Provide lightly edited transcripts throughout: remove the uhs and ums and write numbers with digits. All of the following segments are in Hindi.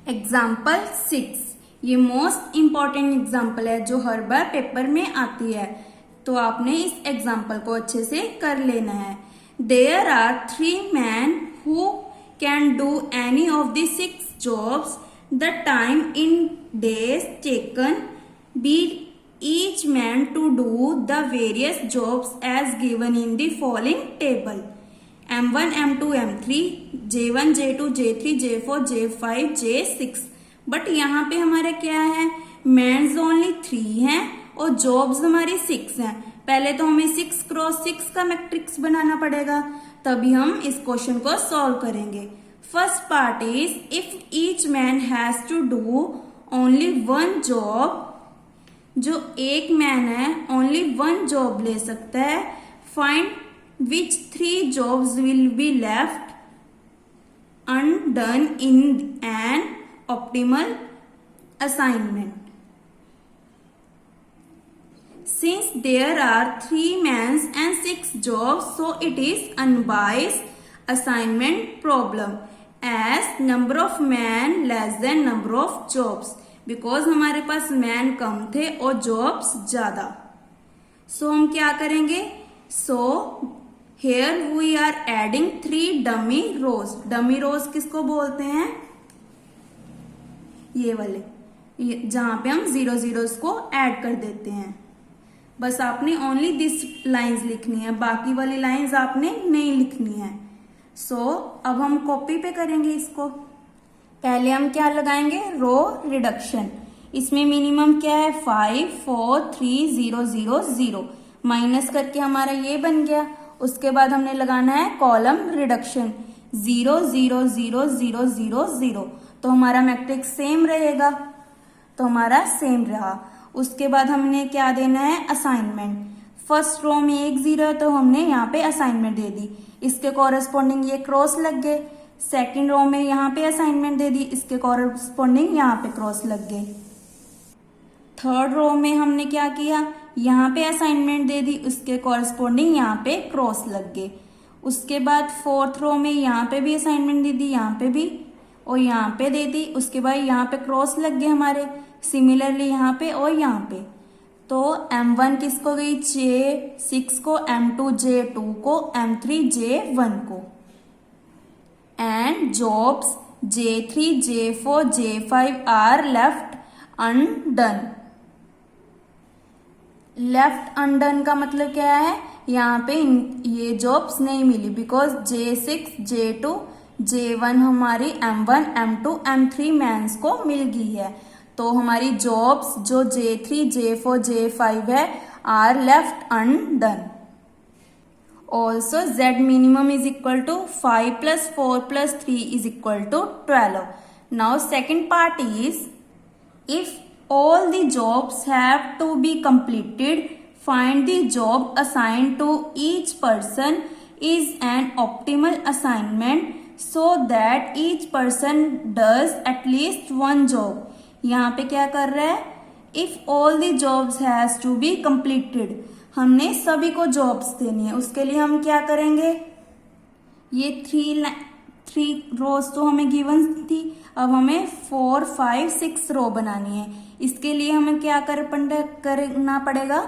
एग्जाम्पल 6, ये मोस्ट इम्पॉर्टेंट एग्जाम्पल है जो हर बार पेपर में आती है, तो आपने इस एग्जाम्पल को अच्छे से कर लेना है। There are 3 men who can do any of the 6 jobs. The time in days taken by each man to do the various jobs as given in the following table. M1, M2, M3, J1, J2, J3, J4, J5, J6। But यहाँ पे हमारे क्या है, मैन्स ओनली 3 हैं और जॉब्स हमारी 6 हैं। पहले तो हमें 6 क्रॉस 6 का मैट्रिक्स बनाना पड़ेगा, तभी हम इस क्वेश्चन को सॉल्व करेंगे। First part is if each man has to do only 1 job, जो एक मैन है ओनली 1 जॉब ले सकता है। Find which 3 jobs will be left undone in an optimal assignment. Since there are 3 men and 6 jobs, so it is unbiased assignment problem as number of men less than number of jobs, because हमारे पास मैन कम थे और जॉब्स ज्यादा। सो हम क्या करेंगे, here we are adding 3 dummy rows. Dummy rows किसको बोलते हैं, ये वाले, जहां पे हम 0 zeros को ऐड कर देते हैं। बस आपने ओनली दिस लाइंस लिखनी है, बाकी वाली लाइंस आपने नहीं लिखनी है। अब हम कॉपी पे करेंगे इसको। पहले हम क्या लगाएंगे, रो रिडक्शन। इसमें मिनिमम क्या है, 5 4 3 0 0 0, माइनस करके हमारा ये बन गया। उसके बाद हमने लगाना है कॉलम रिडक्शन, 0 0 0 0 0 0, तो हमारा मैट्रिक्स सेम रहेगा, तो हमारा सेम रहा। उसके बाद हमने क्या देना है, असाइनमेंट। फर्स्ट रो में 1 0 है तो हमने यहाँ पे असाइनमेंट दे दी, इसके कॉरेस्पॉन्डिंग ये क्रॉस लग गए। सेकेंड रो में यहाँ पे असाइनमेंट दे दी, इसके कॉरेस्पॉन्डिंग यहाँ पे क्रॉस लग गए। थर्ड रो में हमने क्या किया, यहाँ पे असाइनमेंट दे दी, उसके कॉरेस्पॉन्डिंग यहाँ पे क्रॉस लग गए। उसके बाद फोर्थ रो में यहाँ पे भी असाइनमेंट दे दी, यहाँ पे भी और यहाँ पे दे दी। उसके बाद यहाँ पे क्रॉस लग गए हमारे, सिमिलरली यहाँ पे और यहाँ पे। तो M1 किसको गई, J6 को, M2 J2 को, M3 J1 को। And jobs J3 J4 J5 are left undone. Left undone का मतलब क्या है, यहाँ पे ये जॉब्स नहीं मिली, बिकॉज J6 J2 J1 हमारी M1 M2 M3 मैंस को मिल गई है, तो हमारी जॉब्स जो J3 J4 J5 है are left undone. Also Z minimum is equal to 5 plus 4 plus 3 is equal to 12. Now second part is if all the jobs have to be completed, find the job assigned to each person is an optimal assignment so that each person does at least 1 job. यहाँ पे क्या कर रहा है, if all the jobs has to be completed, हमने सभी को जॉब्स देनी है। उसके लिए हम क्या करेंगे, ये 3 रोज तो हमें गिवन थी, अब हमें 4 5 6 रो बनानी है। इसके लिए हमें क्या करना पड़ेगा,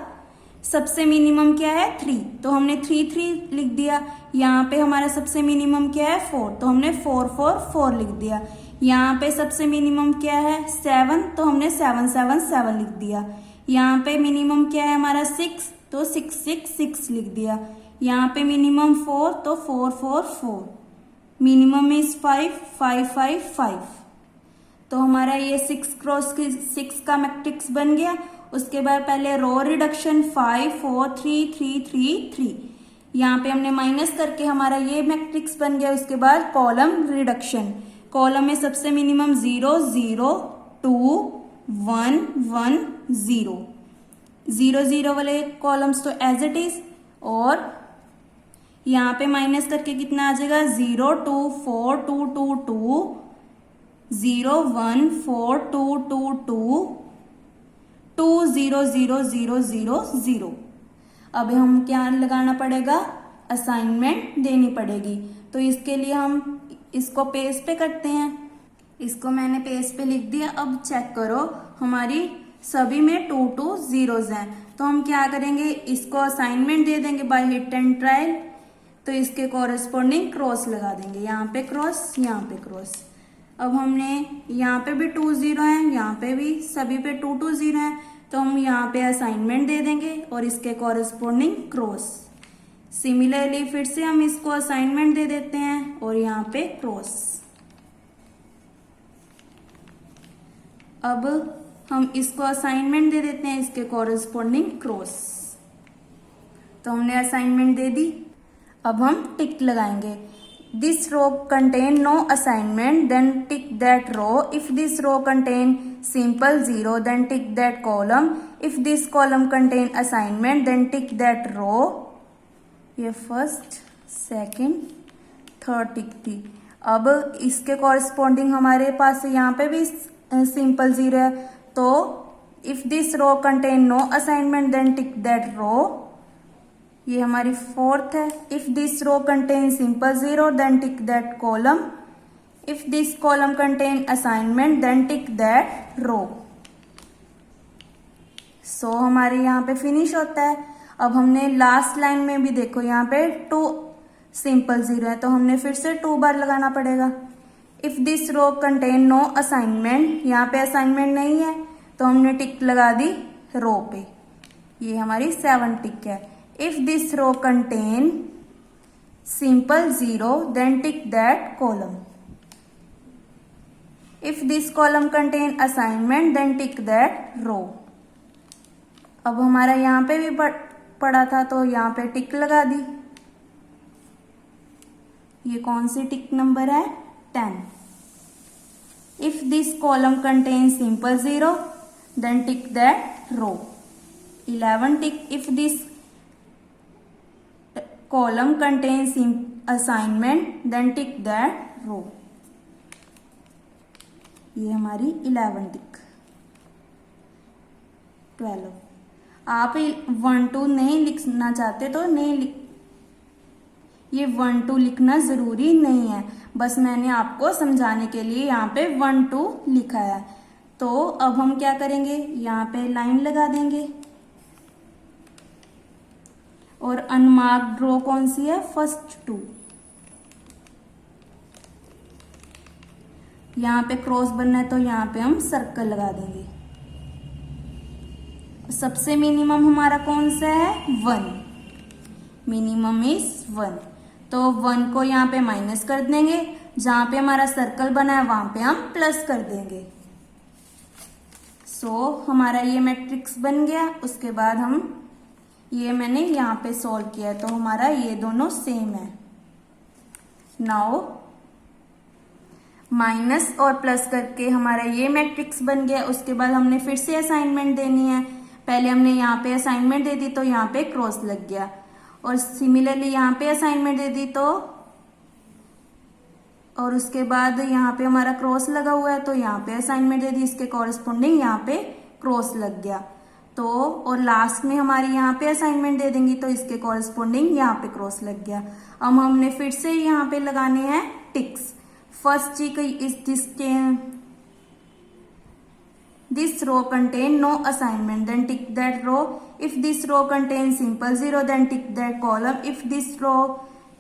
सबसे मिनिमम क्या है 3, तो हमने 3 3 लिख दिया। यहाँ पे हमारा सबसे मिनिमम क्या है 4, तो हमने 4 4 4 लिख दिया। यहाँ पे सबसे मिनिमम क्या है 7, तो हमने 7 7 7 लिख दिया। यहाँ पे मिनिमम क्या है हमारा 6, तो 6 6 6 लिख दिया। यहाँ पे मिनिमम 4, तो 4 4 4, मिनिमम इज 5 5 5 5, तो हमारा ये 6 क्रॉस 6 का मैट्रिक्स बन गया। उसके बाद पहले रो रिडक्शन 5 4 3 3 3 3, यहाँ पे हमने माइनस करके हमारा ये मैट्रिक्स बन गया। उसके बाद कॉलम रिडक्शन, कॉलम में सबसे मिनिमम 0 0 2 1 1 0, 0 0 वाले कॉलम्स तो एज इट इज, और यहाँ पे माइनस करके कितना आ जाएगा 0 2 4 2 2 2 0 1 4 2 2 2 2 0 0 0 0 0। अब हम क्या लगाना पड़ेगा, असाइनमेंट देनी पड़ेगी। तो इसके लिए हम इसको पेज पे करते हैं। इसको मैंने पेज पे लिख दिया। अब चेक करो, हमारी सभी में 2 2 जीरोज हैं, तो हम क्या करेंगे, इसको असाइनमेंट दे देंगे बाय हिट एंड ट्रायल। तो इसके कॉरेस्पॉन्डिंग क्रॉस लगा देंगे, यहाँ पे क्रॉस, यहाँ पे क्रॉस। अब हमने यहाँ पे भी 2 0 है, यहाँ पे भी सभी पे 2 2 0 है, तो हम यहाँ पे असाइनमेंट दे देंगे और इसके कॉरेस्पॉन्डिंग क्रॉस। सिमिलरली फिर से हम इसको असाइनमेंट दे देते हैं और यहाँ पे क्रॉस। अब हम इसको असाइनमेंट दे देते हैं, इसके कॉरेस्पॉन्डिंग क्रॉस। तो हमने असाइनमेंट दे दी। अब हम टिक लगाएंगे। This row contain no assignment, then tick that row. If this row contain simple zero, then tick that column. If this column contain assignment, then tick that row. ये फर्स्ट, सेकंड, थर्ड टिक थी। अब इसके कॉरेस्पॉन्डिंग हमारे पास यहाँ पे भी सिंपल जीरो है, तो if this row contain no assignment, then tick that row. ये हमारी फोर्थ है। If this row contain simple zero, then tick that column. If this column contain assignment, then tick that row. So हमारे यहाँ पे फिनिश होता है। अब हमने लास्ट लाइन में भी देखो, यहाँ पे 2 सिंपल जीरो है, तो हमने फिर से 2 बार लगाना पड़ेगा। If this row contain no assignment, यहाँ पे असाइनमेंट नहीं है, तो हमने टिक लगा दी रो पे। ये हमारी 7 टिक है। If this row contain simple zero, then tick that column. If this column contain assignment, then tick that row. अब हमारा यहाँ पे भी पड़ा था, तो यहाँ पे टिक लगा दी। ये कौन सी टिक नंबर है, 10। If this column contain simple zero, then tick that row. 11 tick. If this column contains assignment, then tick that row. ये हमारी 11 टिक। 12। आप 1 2 नहीं लिखना चाहते तो नहीं ये 1 2 लिखना जरूरी नहीं है, बस मैंने आपको समझाने के लिए यहाँ पे 1 2 लिखा है। तो अब हम क्या करेंगे, यहाँ पे लाइन लगा देंगे। और अनमार्क्ड रो कौन सी है, फर्स्ट 2। यहाँ पे क्रॉस बनना है, तो यहाँ पे हम सर्कल लगा देंगे। सबसे मिनिमम हमारा कौन सा है, 1। मिनिमम इज 1, तो 1 को यहाँ पे माइनस कर देंगे, जहां पे हमारा सर्कल बना है वहां पे हम प्लस कर देंगे। सो हमारा ये मैट्रिक्स बन गया। उसके बाद हम ये मैंने यहाँ पे सॉल्व किया, तो हमारा ये दोनों सेम है। नाउ माइनस और प्लस करके हमारा ये मैट्रिक्स बन गया। उसके बाद हमने फिर से असाइनमेंट देनी है। पहले हमने यहाँ पे असाइनमेंट दे दी, तो यहाँ पे क्रॉस लग गया, और सिमिलरली यहाँ पे असाइनमेंट दे दी, तो और उसके बाद यहाँ पे हमारा क्रॉस लगा हुआ है, तो यहाँ पे असाइनमेंट दे दी, इसके कॉरेस्पॉन्डिंग यहाँ पे क्रॉस लग गया। तो और लास्ट में हमारी यहाँ पे असाइनमेंट दे देंगी, तो इसके कॉरेस्पॉन्डिंग यहाँ पे क्रॉस लग गया। अब हमने फिर से यहाँ पे लगाने हैं ticks. First tick is this row contain no assignment, then tick that row. If this row contain simple zero, then tick that column. If this row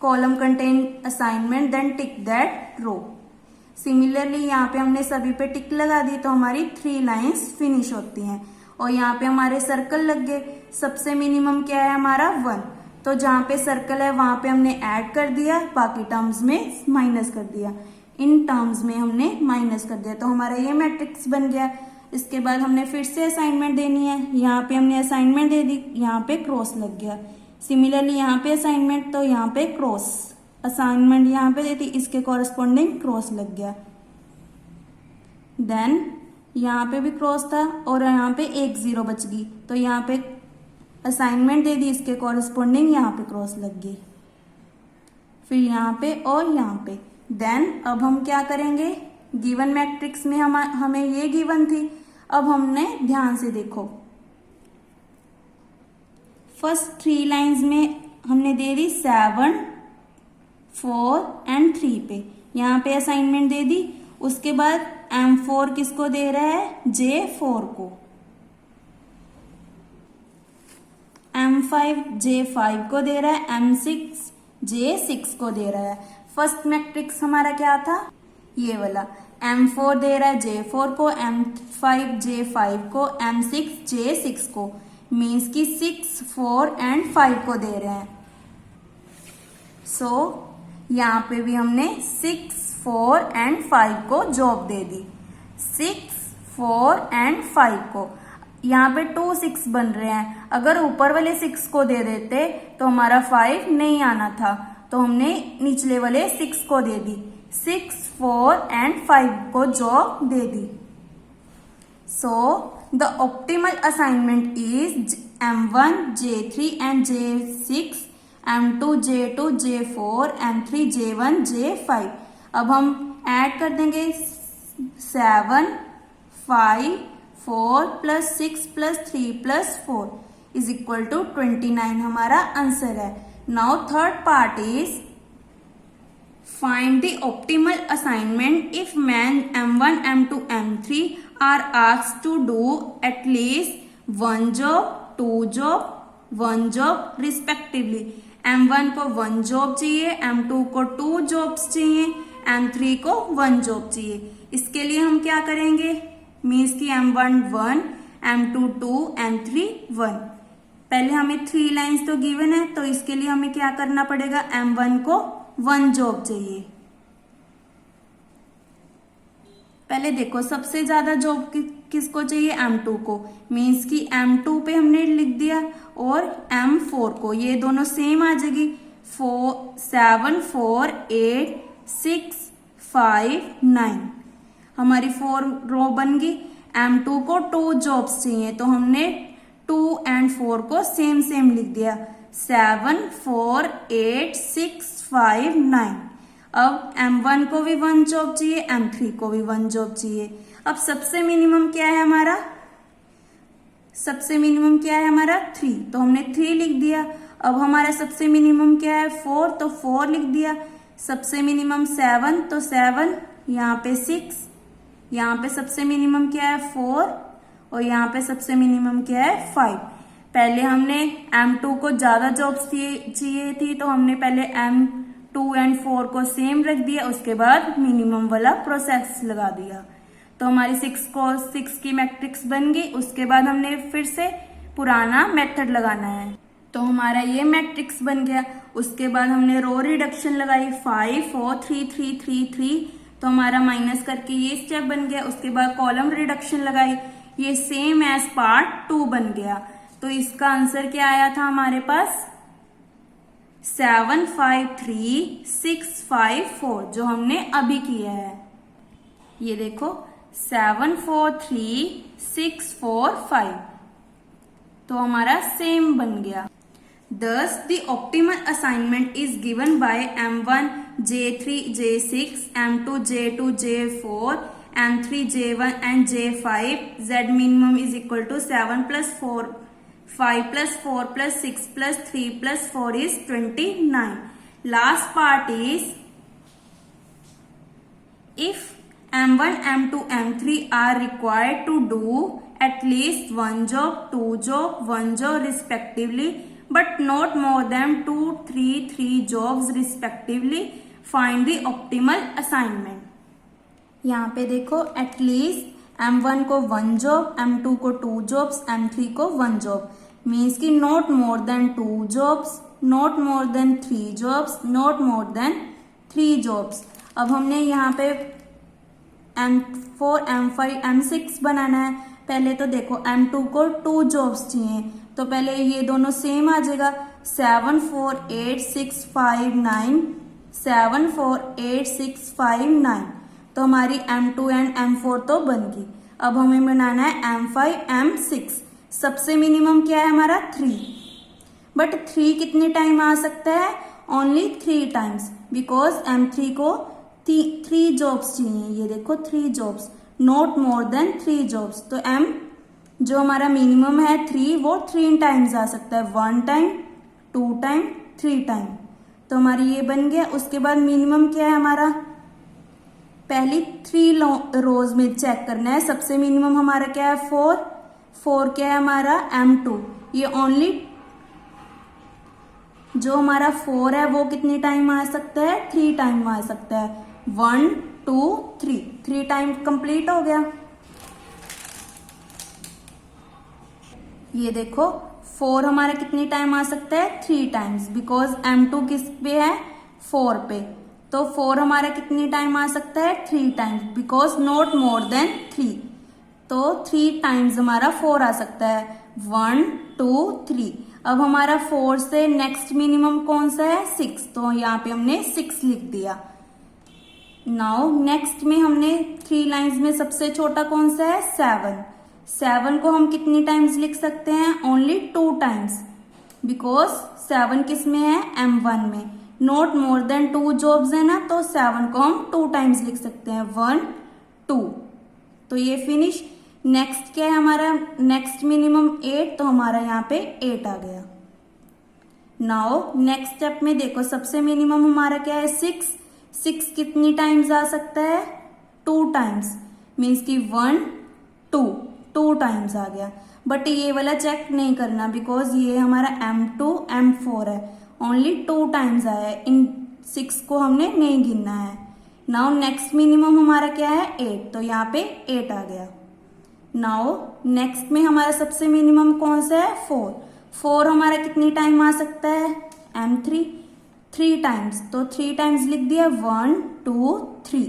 column contain assignment, then tick that row. Similarly यहाँ पे हमने सभी पे टिक लगा दी, तो हमारी 3 लाइंस फिनिश होती हैं। और यहाँ पे हमारे सर्कल लग गए। सबसे मिनिमम क्या है हमारा, 1, तो जहाँ पे सर्कल है वहां पे हमने ऐड कर दिया, बाकी टर्म्स में माइनस कर दिया। इन टर्म्स में हमने माइनस कर दिया, तो हमारा ये मैट्रिक्स बन गया। इसके बाद हमने फिर से असाइनमेंट देनी है। यहाँ पे हमने असाइनमेंट दे दी, यहाँ पे क्रॉस लग गया। सिमिलरली यहाँ पे असाइनमेंट, तो यहाँ पे क्रॉस। असाइनमेंट यहाँ पे दे दी, इसके कॉरेस्पॉन्डिंग क्रॉस लग गया। देन यहाँ पे भी क्रॉस था, और यहाँ पे 1 0 बच गई, तो यहाँ पे असाइनमेंट दे दी, इसके कॉरेस्पॉन्डिंग यहाँ पे क्रॉस लग गई। फिर यहाँ पे और यहाँ पे। देन अब हम क्या करेंगे, गिवन मैट्रिक्स में हमें ये गिवन थी। अब हमने ध्यान से देखो, फर्स्ट 3 लाइंस में हमने दे दी 7, 4 एंड 3 पे। यहाँ पे असाइनमेंट दे दी, उसके बाद M4 किसको दे रहा है, J4 को, M5 J5 को दे रहा है, M6 J6 को दे रहा है। फर्स्ट मैट्रिक्स हमारा क्या था, ये वाला, M4 दे रहा है J4 को, M5 J5 को, M6 J6 को, मीन्स कि 6, 4 एंड 5 को दे रहे हैं। सो यहाँ पे भी हमने 6, 4 एंड 5 को जॉब दे दी, 6, 4 एंड 5 को। यहाँ पे 2 6 बन रहे हैं, अगर ऊपर वाले 6 को दे देते तो हमारा 5 नहीं आना था, तो हमने निचले वाले 6 को दे दी, 6, 4 एंड 5 को job they the. So the optimal assignment is M1 J3 and J6, M2 J2 J4, M3 J1 J5। अब हम ऐड कर देंगे 7, 5, 4 + 6 + 3 + 4 इज इक्वल टू 29 हमारा आंसर है। Now third part is find the optimal assignment if M1, M2, M3 are asked to do at least 1 job, 2 job, 1 job respectively। M1 को 1 जॉब चाहिए, M2 को 2 जॉब्स चाहिए, M3 को 1 जॉब चाहिए। इसके लिए हम क्या करेंगे, मीन्स कि M1 1, M2 2, M3 1। पहले हमें 3 लाइन्स तो गिवन है, तो इसके लिए हमें क्या करना पड़ेगा, M1 को 1 जॉब चाहिए। पहले देखो सबसे ज्यादा जॉब किसको चाहिए, M2 को, मीन्स कि M2 पे हमने लिख दिया, और M4 को, ये दोनों सेम आ जाएगी, 7, 4, 8, 6, 5, 9 हमारी 4 रो बन गई। M2 को 2 जॉब्स चाहिए, तो हमने 2 एंड 4 को सेम सेम लिख दिया, 7, 4, 8, 6, 5, 9। अब M1 को भी 1 जॉब चाहिए, M3 को भी 1 जॉब चाहिए। अब सबसे मिनिमम क्या है हमारा, सबसे मिनिमम क्या है हमारा 3, तो हमने 3 लिख दिया। अब हमारा सबसे मिनिमम क्या है 4, तो 4 लिख दिया। सबसे मिनिमम 7, तो 7, यहाँ पे 6, यहाँ पे सबसे मिनिमम क्या है 4, और यहाँ पे सबसे मिनिमम क्या है 5। पहले हमने M2 को ज्यादा जॉब्स चाहिए थी, तो हमने पहले M2 एंड 4 को सेम रख दिया, उसके बाद मिनिमम वाला प्रोसेस लगा दिया, तो हमारी 6 की मैट्रिक्स बन गई। उसके बाद हमने फिर से पुराना मेथड लगाना है, तो हमारा ये मैट्रिक्स बन गया। उसके बाद हमने रो रिडक्शन लगाई, 5, 4, 3, 3, 3, 3, तो हमारा माइनस करके ये स्टेप बन गया। उसके बाद कॉलम रिडक्शन लगाई, ये सेम एज पार्ट 2 बन गया। तो इसका आंसर क्या आया था हमारे पास, 7, 5, 3, 6, 5, 4, जो हमने अभी किया है। ये देखो 7, 4, 3, 6, 4, 5, तो हमारा सेम बन गया। Thus, the optimal assignment is given by M1 J3 J6, M2 J2 J4, M3 J1 and J5. Z minimum is equal to 7 plus 4, 5 plus 4 plus 6 plus 3 plus 4 is 29. Last part is if M1, M2, M3 are required to do at least 1 job, 2 job, 1 job respectively, but not more than 2, 3 jobs respectively, find the optimal assignment। यहाँ पे देखो एटलीस्ट M1 को 1 जॉब, M2 को 2 जॉब्स, M3 को 1 जॉब, मीन्स कि not more than 2 jobs, not more than 3 jobs, not more than 3 jobs. अब हमने यहाँ पे M4, M5, M6 बनाना है। पहले तो देखो M2 को 2 जॉब्स चाहिए, तो पहले ये दोनों सेम आ जाएगा, 7, 4, 8, 6, 5, 9, 7, 4, 8, 6, 5, 9, तो हमारी M2 एंड M4 तो बन गई। अब हमें बनाना है M5, M6। सबसे मिनिमम क्या है हमारा 3, बट 3 कितने टाइम आ सकता है, ओनली 3 टाइम्स, बिकॉज M3 को 3 जॉब्स चाहिए। ये देखो 3 jobs, not more than 3 jobs, तो M जो हमारा मिनिमम है 3, वो 3 टाइम्स आ सकता है, 1 टाइम, 2 टाइम, 3 टाइम, तो हमारी ये बन गया। उसके बाद मिनिमम क्या है हमारा पहली 3 रोज में चेक करना है। सबसे मिनिमम हमारा क्या है 4 क्या है हमारा M2। ये ओनली जो हमारा 4 है वो कितनी टाइम आ सकता है 3 टाइम आ सकता है। 1 2 3 टाइम कंप्लीट हो गया। ये देखो 4 हमारा कितनी टाइम आ सकता है 3 टाइम्स, बिकॉज M2 किस पे है 4 पे। तो 4 हमारा कितनी टाइम आ सकता है 3 times, because not more than 3। तो 3 टाइम्स हमारा 4 आ सकता है। 1 2 3। अब हमारा 4 से नेक्स्ट मिनिमम कौन सा है 6, तो यहाँ पे हमने 6 लिख दिया। नाउ नेक्स्ट में हमने 3 लाइंस में सबसे छोटा कौन सा है 7 को हम कितनी टाइम्स लिख सकते हैं ओनली 2 टाइम्स, बिकॉज 7 किस में है M1 में। नॉट मोर देन 2 जॉब्स है ना, तो 7 को हम 2 टाइम्स लिख सकते हैं 1 2। तो ये फिनिश। नेक्स्ट क्या है हमारा नेक्स्ट मिनिमम 8, तो हमारा यहाँ पे 8 आ गया। नाउ नेक्स्ट स्टेप में देखो सबसे मिनिमम हमारा क्या है 6 कितनी टाइम्स आ सकता है 2 टाइम्स, मीन्स की 1 2 टाइम्स आ गया। बट ये वाला चेक नहीं करना, बिकॉज ये हमारा M2 M4 है, ओनली 2 टाइम्स आया है, इन 6 को हमने नहीं गिनना है। नाउ नेक्स्ट मिनिमम हमारा क्या है 8, तो यहाँ पे 8 आ गया। नाउ नेक्स्ट में हमारा सबसे मिनिमम कौन सा है 4 हमारा कितनी टाइम आ सकता है M3 3 टाइम्स, तो 3 टाइम्स लिख दिया 1 2 3।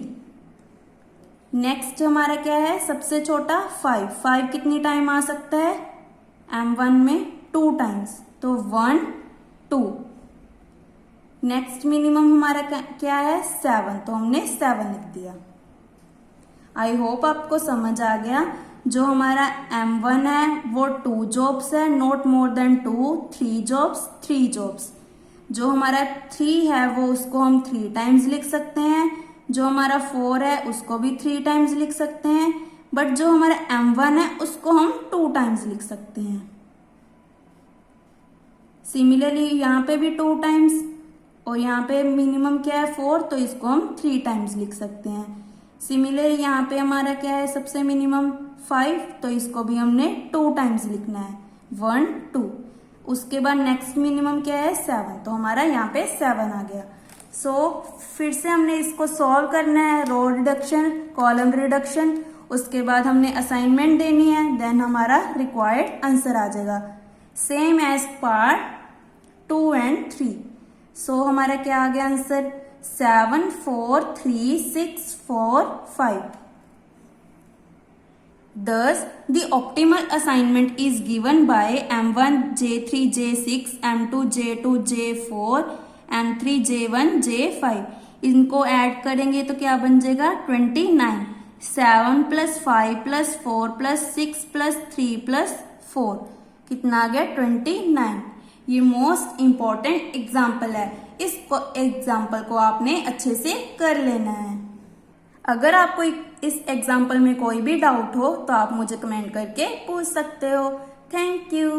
नेक्स्ट हमारा क्या है सबसे छोटा 5 कितनी टाइम आ सकता है M1 में 2 टाइम्स, तो 1 2। नेक्स्ट मिनिमम हमारा क्या है 7, तो हमने 7 लिख दिया। आई होप आपको समझ आ गया। जो हमारा M1 है वो 2 जॉब्स है, not more than 2 3 jobs 3 jobs. जो हमारा 3 है वो उसको हम 3 टाइम्स लिख सकते हैं। जो हमारा 4 है उसको भी 3 टाइम्स लिख सकते हैं, बट जो हमारा M1 है उसको हम 2 टाइम्स लिख सकते हैं। सिमिलरली यहाँ पे भी 2 टाइम्स, और यहाँ पे मिनिमम क्या है 4, तो इसको हम 3 टाइम्स लिख सकते हैं। सिमिलरली यहाँ पे हमारा क्या है सबसे मिनिमम 5, तो इसको भी हमने 2 टाइम्स लिखना है 1 2। उसके बाद नेक्स्ट मिनिमम क्या है 7, तो हमारा यहाँ पे 7 आ गया। सो फिर से हमने इसको सॉल्व करना है, रो रिडक्शन कॉलम रिडक्शन, उसके बाद हमने असाइनमेंट देनी है, देन हमारा रिक्वायर्ड आंसर आ जाएगा सेम एज पार्ट 2 एंड 3। सो हमारा क्या आ गया answer 7 4 3 6 4 5। Thus, the optimal assignment is given by M1 J3 J6 M2 J2 J4 M3 J1 J5। इनको ऐड करेंगे तो क्या बन जाएगा 29। 7 + 5 + 4 + 6 + 3 + 4 कितना आ गया 29। ये मोस्ट इंपॉर्टेंट एग्जाम्पल है, इस एग्जाम्पल को आपने अच्छे से कर लेना है। अगर आपको इस एग्जाम्पल में कोई भी डाउट हो तो आप मुझे कमेंट करके पूछ सकते हो। Thank you.